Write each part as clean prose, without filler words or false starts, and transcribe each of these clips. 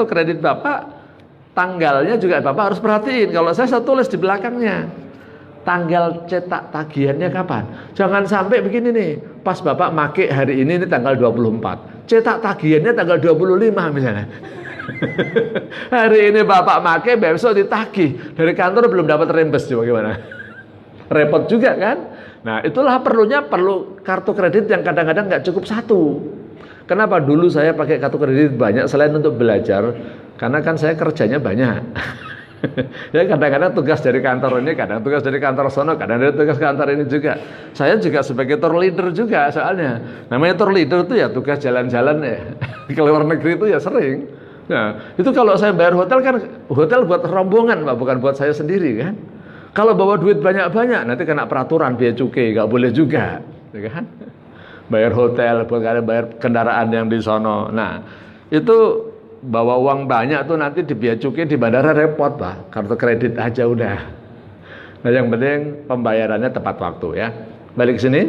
kredit Bapak, tanggalnya juga Bapak harus perhatiin. Kalau saya tulis di belakangnya, tanggal cetak tagihannya kapan. Jangan sampai begini nih, pas Bapak make hari ini tanggal 24, cetak tagihannya tanggal 25 misalnya. Hari ini Bapak make, besok ditagih, dari kantor belum dapat rembes, coba gimana? Repot juga kan? Nah, itulah perlu kartu kredit yang kadang-kadang nggak cukup satu. Kenapa dulu saya pakai kartu kredit banyak selain untuk belajar? Karena kan saya kerjanya banyak. Ya kadang-kadang tugas dari kantor ini, kadang tugas dari kantor sono, kadang dari tugas kantor ini juga. Saya juga sebagai tour leader juga soalnya. Namanya tour leader itu ya tugas jalan-jalan ya. Ke luar negeri itu ya sering. Nah, itu kalau saya bayar hotel kan, hotel buat rombongan Pak, bukan buat saya sendiri kan. Kalau bawa duit banyak-banyak nanti kena peraturan biaya cukai, nggak boleh juga, ya kan? Bayar hotel, bayar kendaraan yang di sono. Nah, itu bawa uang banyak tuh nanti di biaya cukai di bandara repot Pak. Kartu kredit aja udah. Nah, yang penting pembayarannya tepat waktu ya. Balik ke sini.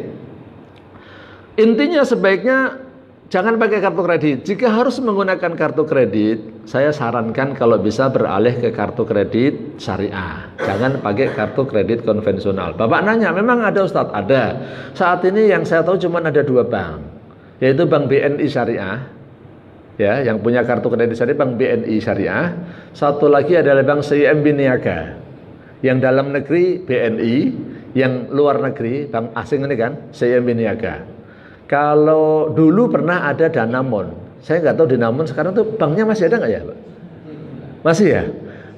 Intinya sebaiknya jangan pakai kartu kredit. Jika harus menggunakan kartu kredit, saya sarankan kalau bisa beralih ke kartu kredit syariah. Jangan pakai kartu kredit konvensional. Bapak nanya, memang ada Ustadz? Ada. Saat ini yang saya tahu cuma ada 2 bank, yaitu Bank BNI Syariah, ya, yang punya kartu kredit syariah Bank BNI Syariah. Satu lagi adalah Bank CIMB Niaga. Yang dalam negeri BNI, yang luar negeri Bank asing ini kan CIMB Niaga. Kalau dulu pernah ada Danamon, saya nggak tahu Danamon sekarang tuh banknya masih ada nggak ya Pak? Masih ya?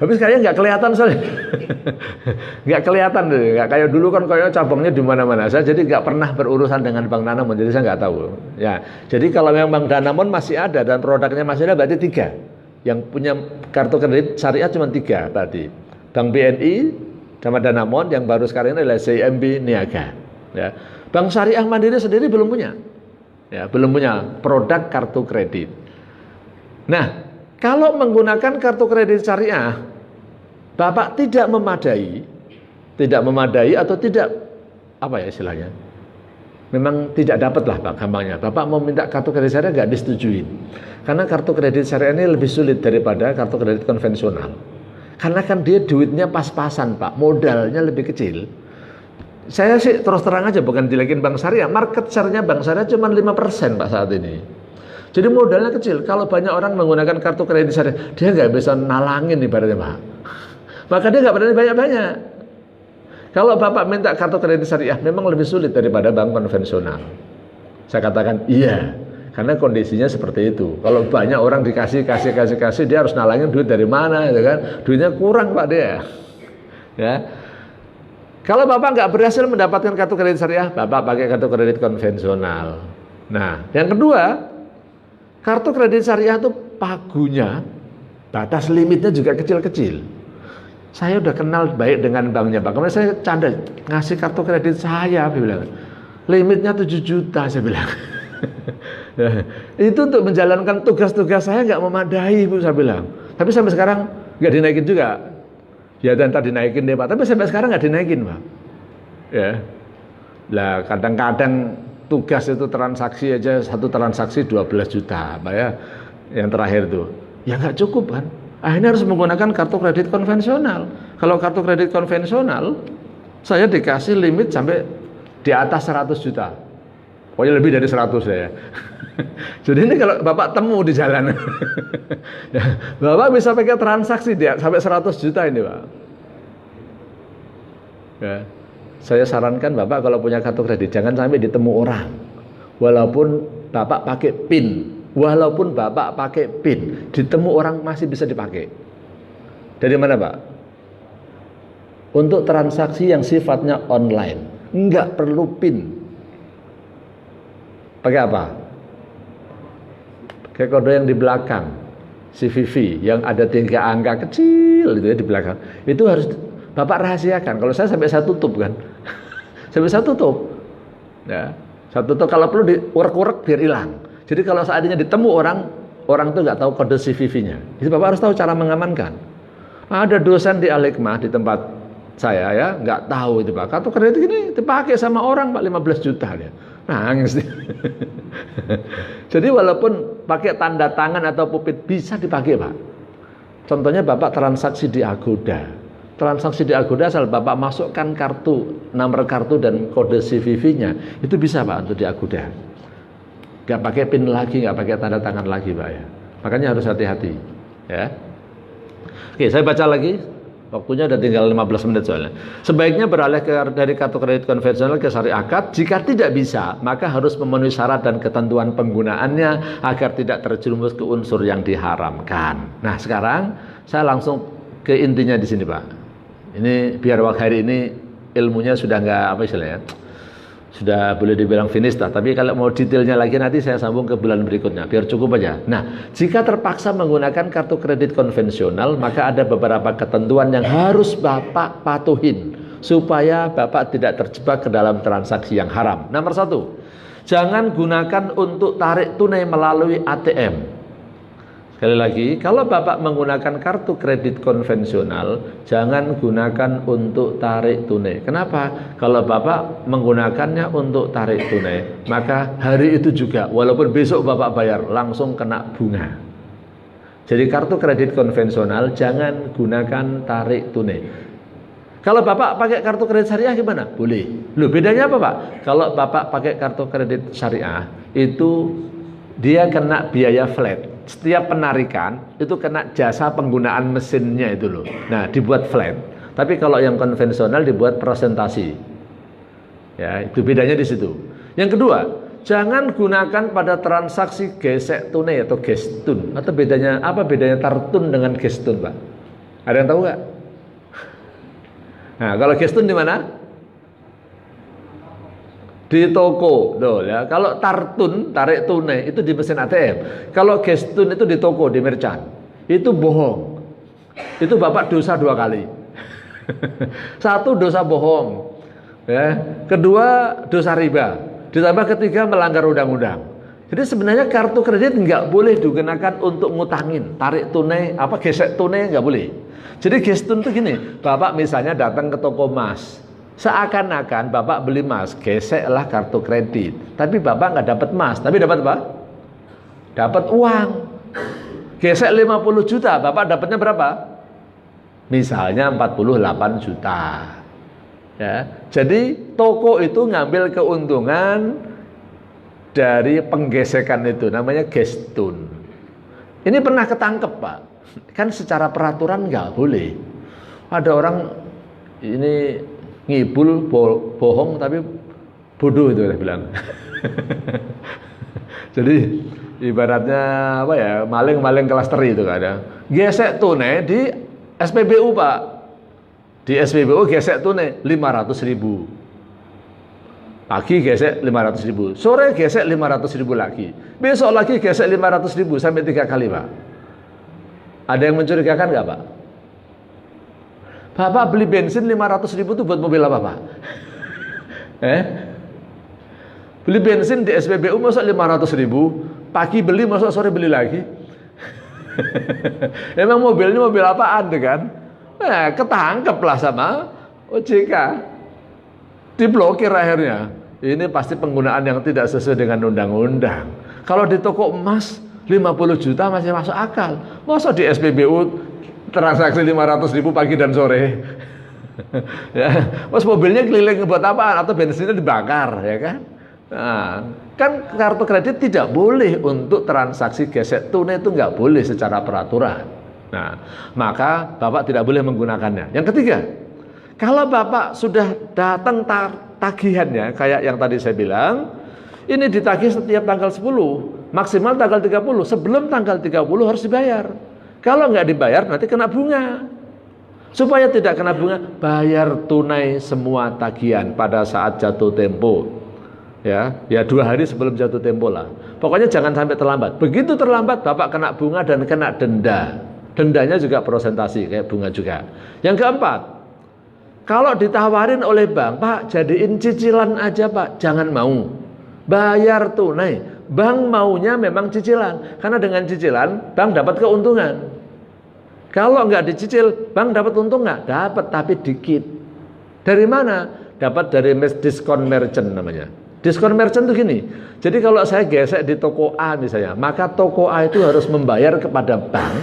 Tapi sekarang nggak kelihatan soalnya. Nggak kelihatan tuh, nggak kayak dulu kan kayak cabangnya di mana-mana. Saya jadi nggak pernah berurusan dengan Bank Danamon, jadi saya nggak tahu. Ya, jadi kalau memang Bank Danamon masih ada dan produknya masih ada, berarti 3. Yang punya kartu kredit syariah cuma 3 berarti. Bank BNI sama Danamon, yang baru sekarang ini adalah CIMB Niaga. Ya. Bank Syariah Mandiri sendiri belum punya, ya, belum punya produk kartu kredit. Nah, kalau menggunakan kartu kredit syariah, Bapak tidak memadai atau tidak apa ya istilahnya, memang tidak dapat lah Pak gampangnya. Bapak mau minta kartu kredit syariah nggak disetujuin, karena kartu kredit syariah ini lebih sulit daripada kartu kredit konvensional. Karena kan dia duitnya pas-pasan Pak, modalnya lebih kecil. Saya sih terus terang aja bukan jelekin Bank Syariah, market share-nya Bank Syariah cuma 5% Pak saat ini. Jadi modalnya kecil. Kalau banyak orang menggunakan kartu kredit syariah, dia nggak bisa nalangin ibaratnya Pak. Maka dia nggak berani banyak-banyak. Kalau Bapak minta kartu kredit syariah, memang lebih sulit daripada bank konvensional. Saya katakan iya, karena kondisinya seperti itu. Kalau banyak orang dikasih, dia harus nalangin duit dari mana, gitu kan? Duitnya kurang Pak dia. Ya. Kalau Bapak nggak berhasil mendapatkan kartu kredit syariah, Bapak pakai kartu kredit konvensional. Nah, yang kedua, kartu kredit syariah itu pagunya, batas limitnya juga kecil-kecil. Saya udah kenal baik dengan banknya Pak. Kemarin saya canda ngasih kartu kredit saya bilang, limitnya 7 juta saya bilang. Itu untuk menjalankan tugas-tugas saya nggak memadai Bu saya bilang. Tapi sampai sekarang nggak dinaikin juga. Ya dan tadi dinaikin deh Pak, tapi sampai sekarang nggak dinaikin Pak. Ya, lah kadang-kadang tugas itu transaksi aja, satu transaksi 12 juta Pak ya. Yang terakhir tuh, ya nggak cukup kan. Akhirnya harus menggunakan kartu kredit konvensional. Kalau kartu kredit konvensional, saya dikasih limit sampai di atas 100 juta. Pokoknya lebih dari 100 ya. Jadi ini kalau Bapak temu di jalan, ya, Bapak bisa pakai transaksi dia sampai 100 juta ini Pak. Ya, saya sarankan Bapak kalau punya kartu kredit jangan sampai ditemu orang. Walaupun Bapak pakai PIN, ditemu orang masih bisa dipakai. Dari mana Pak? Untuk transaksi yang sifatnya online, enggak perlu PIN. Pakai apa? Kayak kode yang di belakang CVV yang ada 3 angka kecil itu ya di belakang. Itu harus Bapak rahasiakan. Kalau saya tutup kan. Sampai saya tutup. Ya, saya tutup kalau perlu diurek-urek biar hilang. Jadi kalau seandainya ditemu orang itu nggak tahu kode CVV-nya. Jadi Bapak harus tahu cara mengamankan. Ada dosen di Al-Hikmah di tempat saya ya, nggak tahu itu Pak. Kartu kredit ini dipakai sama orang Pak 15 juta dia. Nangis. Jadi walaupun pakai tanda tangan atau pupit bisa dipakai, Pak. Contohnya Bapak transaksi di Agoda. Transaksi di Agoda asal Bapak masukkan kartu, nomor kartu dan kode CVV-nya, itu bisa, Pak, untuk di Agoda. Nggak pakai PIN lagi, nggak pakai tanda tangan lagi, Pak, ya. Makanya harus hati-hati, ya. Oke, saya baca lagi. Waktunya udah tinggal 15 menit soalnya. Sebaiknya beralih dari kartu kredit konvensional ke syariah akad. Jika tidak bisa, maka harus memenuhi syarat dan ketentuan penggunaannya agar tidak terjerumus ke unsur yang diharamkan. Nah, sekarang saya langsung ke intinya di sini, Pak. Ini biar hari ini ilmunya sudah nggak apa istilahnya, sudah boleh dibilang finish lah. Tapi kalau mau detailnya lagi nanti saya sambung ke bulan berikutnya, biar cukup aja. Nah, jika terpaksa menggunakan kartu kredit konvensional, maka ada beberapa ketentuan yang harus Bapak patuhin supaya Bapak tidak terjebak ke dalam transaksi yang haram. Nomor 1, jangan gunakan untuk tarik tunai melalui ATM. Sekali lagi, kalau Bapak menggunakan kartu kredit konvensional, jangan gunakan untuk tarik tunai. Kenapa? Kalau Bapak menggunakannya untuk tarik tunai, maka hari itu juga, walaupun besok Bapak bayar, langsung kena bunga. Jadi kartu kredit konvensional jangan gunakan tarik tunai. Kalau Bapak pakai kartu kredit syariah gimana? Boleh. Loh, bedanya apa, Pak? Kalau Bapak pakai kartu kredit syariah, itu dia kena biaya flat. Setiap penarikan itu kena jasa penggunaan mesinnya itu loh. Nah, dibuat flat. Tapi kalau yang konvensional dibuat persentasi. Ya, itu bedanya di situ. Yang kedua, jangan gunakan pada transaksi gesek tunai atau gestun. Atau bedanya apa, bedanya tartun dengan gestun, Pak? Ada yang tahu nggak? Nah, kalau gestun di mana? Di toko, loh ya. Kalau tartun, tarik tunai itu di mesin ATM. Kalau gestun itu di toko, di merchant. Itu bohong. Itu Bapak dosa 2 kali. Satu, dosa bohong. Ya. Kedua, dosa riba. Ditambah ketiga, melanggar undang-undang. Jadi sebenarnya kartu kredit nggak boleh digunakan untuk ngutangin, tarik tunai, apa gesek tunai nggak boleh. Jadi gestun itu gini, Bapak misalnya datang ke toko emas. Seakan-akan Bapak beli emas, geseklah kartu kredit. Tapi Bapak nggak dapat emas, tapi dapat apa? Dapat uang. Gesek 50 juta, Bapak dapatnya berapa? Misalnya 48 juta. Ya, jadi toko itu ngambil keuntungan dari penggesekan itu, namanya gestun. Ini pernah ketangkep, Pak. Kan secara peraturan nggak boleh. Ada orang ini ngibul, bohong tapi bodoh itu saya bilang. Jadi ibaratnya apa ya, maling-maling kelas teri itu ada. Gesek tunai di SPBU, Pak. Di SPBU gesek tunai 500.000. Pagi gesek 500.000, sore gesek 500.000 lagi. Besok lagi gesek 500.000 sampai 3 kali, Pak. Ada yang mencurigakan nggak, Pak? Bapak beli bensin 500.000 itu buat mobil apa, Pak? Beli bensin di SPBU masa 500.000, pagi beli masa sore beli lagi? Emang mobilnya mobil apaan kan? Ketangkep lah sama OJK, diblokir akhirnya. Ini pasti penggunaan yang tidak sesuai dengan undang-undang. Kalau di toko emas 50 juta masih masuk akal. Masa di SPBU transaksi 500.000 pagi dan sore? Ya, mas mobilnya keliling buat apaan? Atau bensinnya dibakar, ya kan? Nah, kan kartu kredit tidak boleh untuk transaksi gesek tunai, itu nggak boleh secara peraturan. Nah, maka Bapak tidak boleh menggunakannya. Yang ketiga, kalau Bapak sudah datang tagihannya, kayak yang tadi saya bilang, ini ditagih setiap tanggal 10, maksimal tanggal 30, sebelum tanggal 30 harus dibayar. Kalau nggak dibayar nanti kena bunga. Supaya tidak kena bunga, bayar tunai semua tagihan pada saat jatuh tempo. Ya 2 hari sebelum jatuh tempo lah. Pokoknya jangan sampai terlambat. Begitu terlambat, Bapak kena bunga dan kena denda. Dendanya juga persentasi kayak bunga juga. Yang keempat, kalau ditawarin oleh bank, Pak jadiin cicilan aja, Pak, jangan mau. Bayar tunai. Bank maunya memang cicilan, karena dengan cicilan bank dapat keuntungan. Kalau nggak dicicil, bank dapat untung nggak? Dapat, tapi dikit. Dari mana? Dapat dari diskon merchant namanya. Diskon merchant itu gini. Jadi kalau saya gesek di toko A misalnya, maka toko A itu harus membayar kepada bank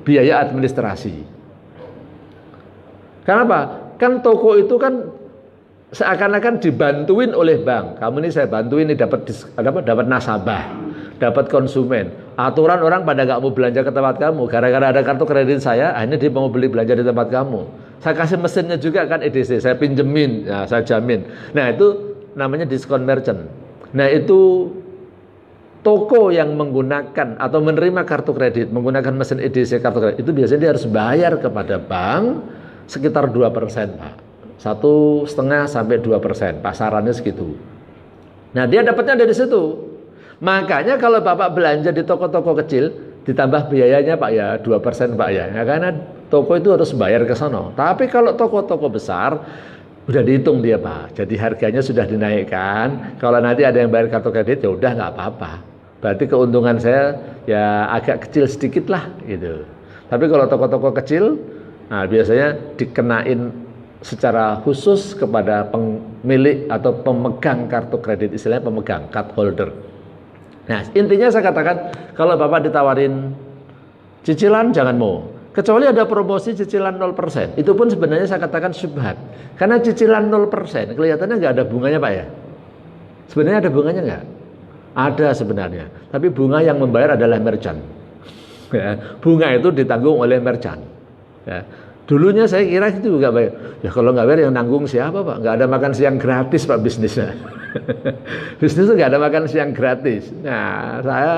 biaya administrasi. Kenapa? Kan toko itu kan seakan-akan dibantuin oleh bank. Kamu ini saya bantuin ini dapat nasabah, dapat konsumen. Aturan orang pada nggak mau belanja ke tempat kamu, gara-gara ada kartu kredit saya, akhirnya dia mau beli belanja di tempat kamu. Saya kasih mesinnya juga kan EDC, saya pinjemin, ya, saya jamin. Nah itu namanya diskon merchant. Nah itu toko yang menggunakan atau menerima kartu kredit, menggunakan mesin EDC kartu kredit, itu biasanya dia harus bayar kepada bank sekitar 2%, Pak. 1,5 sampai 2%, pasarannya segitu. Nah dia dapatnya dari situ. Makanya kalau Bapak belanja di toko-toko kecil, ditambah biayanya Pak ya 2% Pak ya. Karena toko itu harus bayar ke sana. Tapi kalau toko-toko besar, udah dihitung dia Pak. Jadi harganya sudah dinaikkan. Kalau nanti ada yang bayar kartu kredit, ya udah nggak apa-apa. Berarti keuntungan saya ya agak kecil sedikit lah gitu. Tapi kalau toko-toko kecil, nah biasanya dikenain secara khusus kepada pemilik atau pemegang kartu kredit, istilahnya pemegang, card holder. Nah intinya saya katakan, kalau Bapak ditawarin cicilan jangan mau. Kecuali ada promosi cicilan 0%. Itu pun sebenarnya saya katakan syubhat. Karena cicilan 0% kelihatannya nggak ada bunganya Pak ya. Sebenarnya ada bunganya nggak? Ada sebenarnya. Tapi bunga yang membayar adalah merchant. Ya, bunga itu ditanggung oleh merchant. Ya. Dulunya saya kira itu juga bayar. Ya kalau nggak bayar yang nanggung siapa Pak? Nggak ada makan siang gratis Pak bisnisnya. Bisnis itu nggak ada makan siang gratis. Nah saya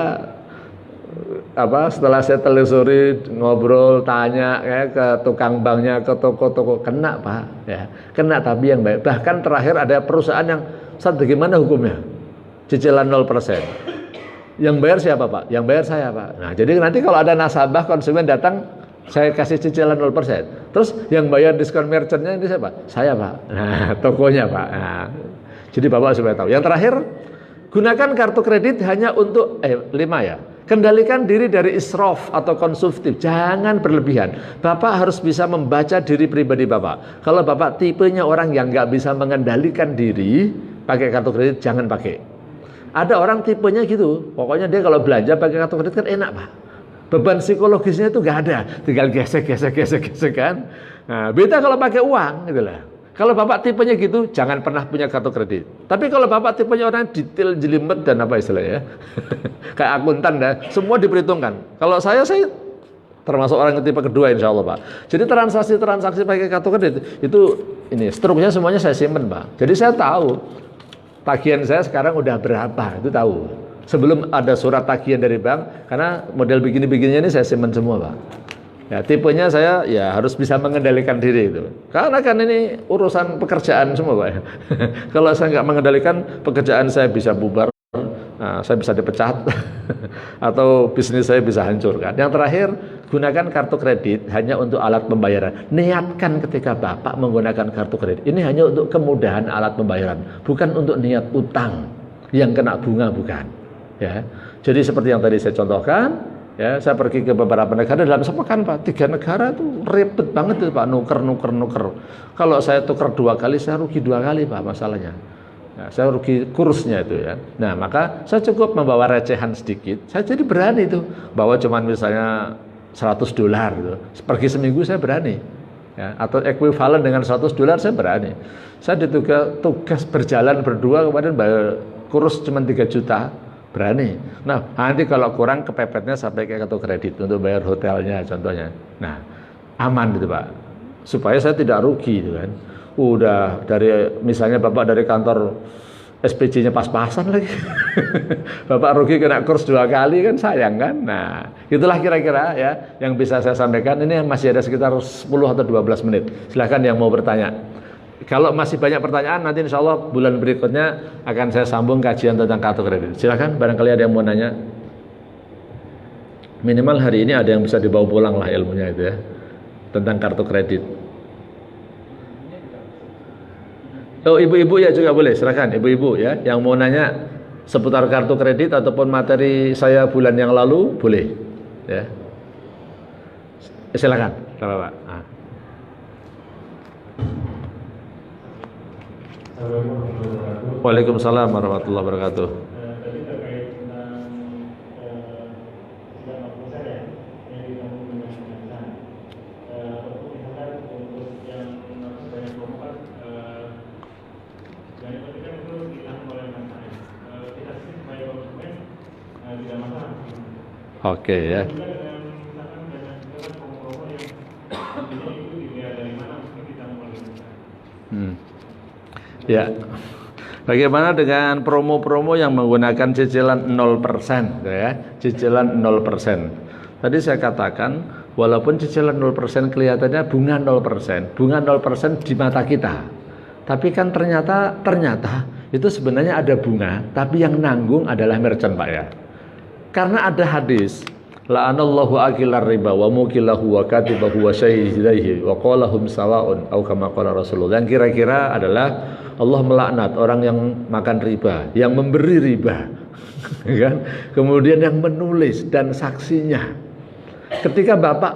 setelah saya telusuri, ngobrol, tanya ke tukang banknya, ke toko-toko, kena Pak, ya kena. Tapi yang baik, bahkan terakhir ada perusahaan yang bagaimana hukumnya cicilan 0%, yang bayar siapa Pak? Yang bayar saya Pak. Nah jadi nanti kalau ada nasabah konsumen datang, saya kasih cicilan 0%, terus yang bayar diskon merchantnya ini siapa? Saya Pak. Nah tokonya Pak. Nah, jadi Bapak supaya tahu. Yang terakhir, gunakan kartu kredit hanya untuk 5 ya. Kendalikan diri dari israf atau konsumtif, jangan berlebihan. Bapak harus bisa membaca diri pribadi Bapak. Kalau Bapak tipenya orang yang nggak bisa mengendalikan diri, pakai kartu kredit jangan pakai. Ada orang tipenya gitu, pokoknya dia kalau belanja pakai kartu kredit kan enak Pak. Beban psikologisnya itu nggak ada, tinggal gesek kan. Nah, beda kalau pakai uang, gitu lah. Kalau Bapak tipenya gitu, jangan pernah punya kartu kredit. Tapi kalau Bapak tipenya orang detail, jelimet dan apa istilahnya, kayak akuntan dah, semua diperhitungkan. Kalau saya termasuk orang tipe kedua insya Allah Pak. Jadi transaksi pakai kartu kredit itu ini struknya semuanya saya simpen Pak. Jadi saya tahu tagihan saya sekarang udah berapa, itu tahu. Sebelum ada surat tagihan dari bank, karena model begini-begininya ini saya simpen semua Pak. Ya, tipenya saya ya harus bisa mengendalikan diri itu. Karena kan ini urusan pekerjaan semua Pak. Kalau saya nggak mengendalikan pekerjaan saya bisa bubar, nah, saya bisa dipecat, atau bisnis saya bisa hancur kan. Yang terakhir, gunakan kartu kredit hanya untuk alat pembayaran. Niatkan ketika Bapak menggunakan kartu kredit, ini hanya untuk kemudahan alat pembayaran, bukan untuk niat utang yang kena bunga, bukan. Ya, jadi seperti yang tadi saya contohkan. Ya, saya pergi ke beberapa negara dalam sepekan Pak, 3 negara itu ribet banget itu Pak, nuker. Kalau saya tuker 2 kali, saya rugi 2 kali Pak masalahnya. Ya, saya rugi kursnya itu ya. Nah maka saya cukup membawa recehan sedikit, saya jadi berani itu, bawa cuman misalnya $100 gitu. Pergi seminggu saya berani. Ya, atau ekuivalen dengan $100 saya berani. Saya tugas berjalan berdua kemarin bayar kurs cuma 3 juta. Berani. Nah, nanti kalau kurang kepepetnya sampai ke kartu kredit untuk bayar hotelnya contohnya. Nah, aman gitu Pak. Supaya saya tidak rugi gitu kan. Udah dari misalnya Bapak dari kantor SPJ-nya pas-pasan lagi. Bapak rugi kena kurs 2 kali kan sayang kan. Nah, itulah kira-kira ya yang bisa saya sampaikan. Ini masih ada sekitar 10 atau 12 menit. Silahkan yang mau bertanya. Kalau masih banyak pertanyaan, nanti insya Allah bulan berikutnya akan saya sambung kajian tentang kartu kredit. Silakan, barangkali ada yang mau nanya. Minimal hari ini ada yang bisa dibawa pulang lah ilmunya itu ya, tentang kartu kredit. Oh, ibu-ibu ya juga boleh, silakan ibu-ibu ya, yang mau nanya seputar kartu kredit ataupun materi saya bulan yang lalu boleh, ya. Silakan, Bapak. Waalaikumsalam warahmatullahi wabarakatuh. Tadi terkait tentang cicilan 0% ya, yang ditanggung dengan penyelesaian. Untuk misalkan untuk yang banyak promo kan, yang penting kan itu ditanggung oleh masyarakat. Kita sih sebagai konsumen tidak masalah. Oke ya. Juga dengan misalkan dengan promo-promo yang intinya itu dibayar dari mana mungkin ditanggung oleh masyarakat. Ya. Bagaimana dengan promo-promo yang menggunakan cicilan 0% ya? Cicilan 0%. Tadi saya katakan walaupun cicilan 0% kelihatannya bunga 0%, bunga 0% di mata kita. Tapi kan ternyata itu sebenarnya ada bunga, tapi yang nanggung adalah merchant, Pak ya. Karena ada hadis, la'anallahu akilar riba wa mukilahu wa katibahu wa syahidaihi wa qalahum sawa'un au kama qala Rasulullah. Yang kira-kira adalah Allah melaknat orang yang makan riba, yang memberi riba, kan? Kemudian yang menulis dan saksinya. Ketika Bapak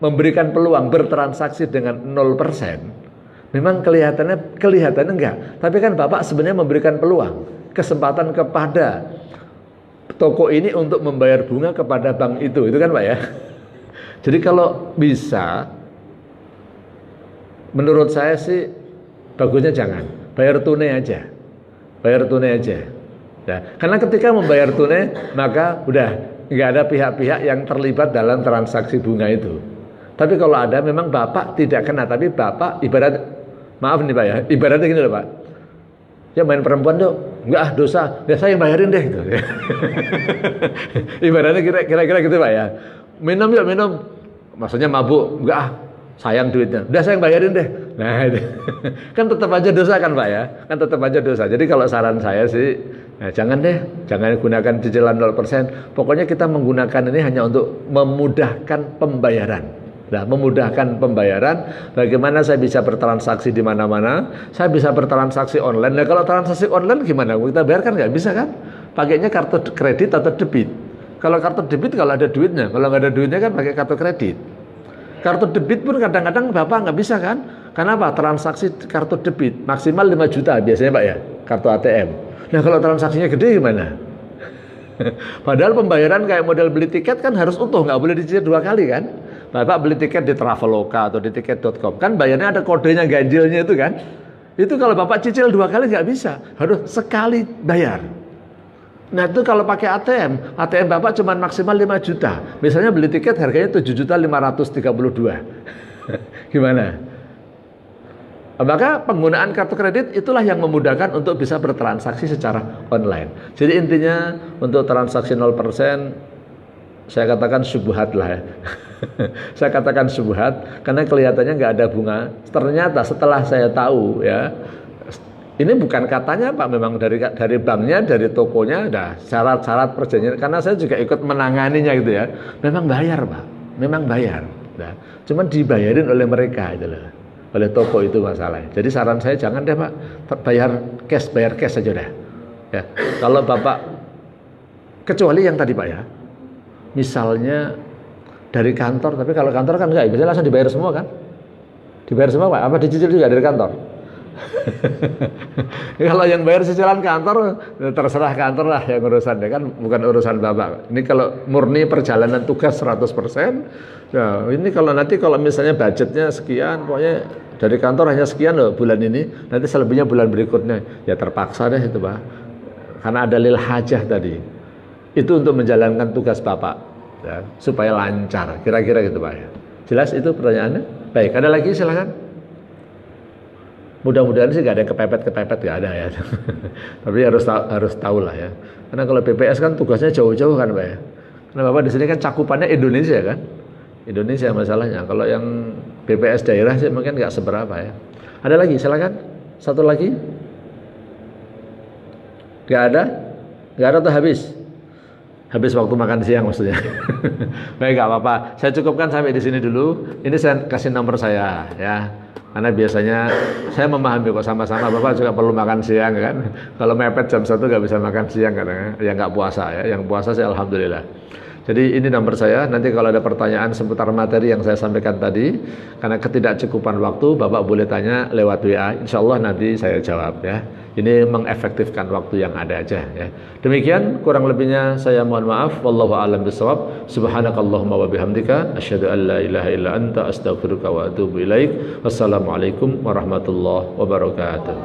memberikan peluang bertransaksi dengan 0%, memang kelihatannya enggak. Tapi kan Bapak sebenarnya memberikan peluang, kesempatan kepada toko ini untuk membayar bunga kepada bank itu kan Pak ya. Jadi kalau bisa, menurut saya sih bagusnya jangan, bayar tunai aja, ya. Karena ketika membayar tunai maka udah nggak ada pihak-pihak yang terlibat dalam transaksi bunga itu. Tapi kalau ada, memang Bapak tidak kena, tapi Bapak maaf nih Pak ya, ibaratnya gini loh Pak, ya main perempuan tuh enggak dosa, ya saya yang bayarin deh gitu. Ibaratnya kira-kira gitu Pak ya. Minum, maksudnya mabuk, enggak sayang duitnya, udah saya yang bayarin deh. Nah itu kan tetap aja dosa kan Pak ya, kan tetap aja dosa. Jadi kalau saran saya sih, jangan gunakan cicilan 0%. Pokoknya kita menggunakan ini hanya untuk memudahkan pembayaran. Nah, memudahkan pembayaran. Bagaimana saya bisa bertransaksi di mana-mana? Saya bisa bertransaksi online. Nah, kalau transaksi online gimana? Kita bayar kan nggak bisa kan? Pakainya kartu kredit atau debit. Kalau kartu debit kalau ada duitnya, kalau nggak ada duitnya kan pakai kartu kredit. Kartu debit pun kadang-kadang Bapak nggak bisa kan? Kenapa? Transaksi kartu debit maksimal 5 juta biasanya Pak ya, kartu ATM. Nah kalau transaksinya gede gimana? Padahal pembayaran kayak model beli tiket kan harus utuh, nggak boleh dicicil 2 kali kan? Bapak beli tiket di Traveloka atau di tiket.com kan bayarnya ada kodenya ganjilnya itu kan? Itu kalau Bapak cicil 2 kali nggak bisa, harus sekali bayar. Nah itu kalau pakai ATM Bapak cuma maksimal 5 juta. Misalnya beli tiket harganya 7.532. Gimana? Maka penggunaan kartu kredit itulah yang memudahkan untuk bisa bertransaksi secara online. Jadi intinya untuk transaksi 0% saya katakan syubhat lah ya. Saya katakan syubhat karena kelihatannya nggak ada bunga. Ternyata setelah saya tahu ya, ini bukan katanya Pak, memang dari banknya, dari tokonya ada syarat-syarat perjanjian. Karena saya juga ikut menanganinya gitu ya. Memang bayar Pak, memang bayar. Nah, cuman dibayarin oleh mereka itu loh, oleh toko itu masalahnya. Jadi saran saya jangan deh Pak, bayar cash aja dah. Ya, kalau Bapak kecuali yang tadi Pak ya, misalnya dari kantor, tapi kalau kantor kan enggak, biasanya langsung dibayar semua kan? Dibayar semua Pak, apa dicicil juga dari kantor? Kalau yang bayar cicilan kantor, terserah kantor lah yang urusan, ya kan, bukan urusan Bapak. Ini kalau murni perjalanan tugas 100%, ya ini kalau misalnya budgetnya sekian, pokoknya dari kantor hanya sekian loh bulan ini, nanti selebihnya bulan berikutnya, ya terpaksa deh itu Pak, karena ada lil hajah tadi, itu untuk menjalankan tugas Bapak, ya, supaya lancar, kira-kira gitu Pak ya. Jelas itu pertanyaannya? Baik, ada lagi silakan. Mudah-mudahan sih nggak ada yang kepepet nggak ada ya. Tapi harus tahu lah ya. Karena kalau BPS kan tugasnya jauh-jauh kan Pak ya. Karena Bapak di sini kan cakupannya Indonesia kan. Indonesia masalahnya. Kalau yang BPS daerah sih mungkin nggak seberapa ya. Ada lagi silakan. Satu lagi. Nggak ada tuh habis waktu makan siang maksudnya. Baik, nggak apa-apa. Saya cukupkan sampai di sini dulu. Ini saya kasih nomor saya ya. Karena biasanya saya memahami kok sama-sama Bapak juga perlu makan siang kan. Kalau mepet jam 1 nggak bisa makan siang kadang ya nggak puasa ya. Yang puasa sih alhamdulillah. Jadi ini nomor saya, nanti kalau ada pertanyaan seputar materi yang saya sampaikan tadi, karena ketidakcukupan waktu, Bapak boleh tanya lewat WA, insya Allah nanti saya jawab ya. Ini mengefektifkan waktu yang ada aja ya. Demikian kurang lebihnya saya mohon maaf. Wallahu a'lam bishawab. Subhanakallahumma wa bihamdika asyhadu an la ilaha illa anta astaghfiruka wa atubu ilaik. Wassalamualaikum warahmatullahi wabarakatuh.